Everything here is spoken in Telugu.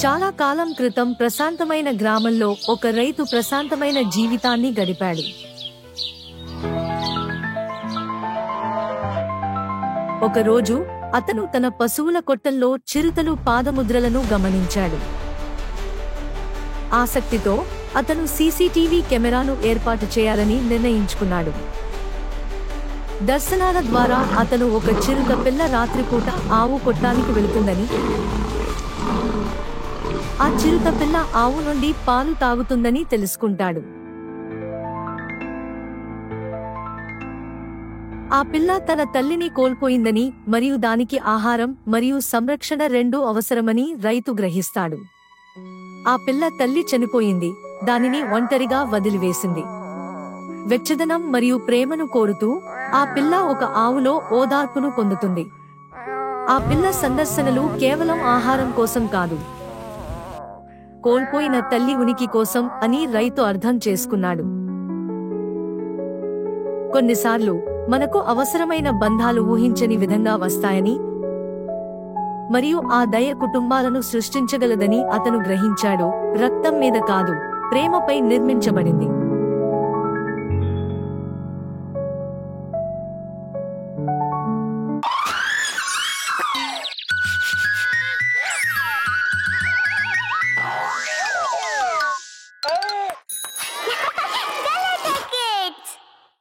చాలా కాలం క్రితం ప్రశాంతమైన గ్రామంలో ఒక రైతు ప్రశాంతమైన జీవితాన్ని గడిపాడు. ఒకరోజు అతను తన పశువుల కొట్టంలో చిరుతలు పాదముద్రలను గమనించాడు. ఆసక్తితో అతను సీసీటీవీ కెమెరాను ఏర్పాటు చేయాలని నిర్ణయించుకున్నాడు. దర్శనాల ద్వారా అతను ఒక చిరుత పిల్ల రాత్రిపూట ఆవు కొట్టానికి వెళుతుందని, ఆ చిరుత పిల్ల ఆవు నుండి పాలు తాగుతుందని తెలుసుకుంటాడు. ఆ పిల్ల తన తల్లిని కోల్పోయిందని మరియు దానికి ఆహారం మరియు సంరక్షణ రెండూ అవసరమని రైతు గ్రహిస్తాడు. ఆ పిల్ల తల్లి చనిపోయింది, దానిని ఒంటరిగా వదిలివేసింది. వెచ్చదనం మరియు ప్రేమను కోరుతూ ఆ పిల్ల ఒక ఆవులో ఓదార్పును పొందుతుంది. ఆ పిల్ల సందర్శనలు కేవలం ఆహారం కోసం కాదు, కోల్పోయిన తల్లి ఉనికి కోసం అని రైతు అర్థం చేసుకున్నాడు. కొన్నిసార్లు మనకు అవసరమైన బంధాలు ఊహించని విధంగా వస్తాయని మరియు ఆ దయ కుటుంబాలను సృష్టించగలదని అతను గ్రహించాడు. రక్తం మీద కాదు, ప్రేమపై నిర్మించబడింది.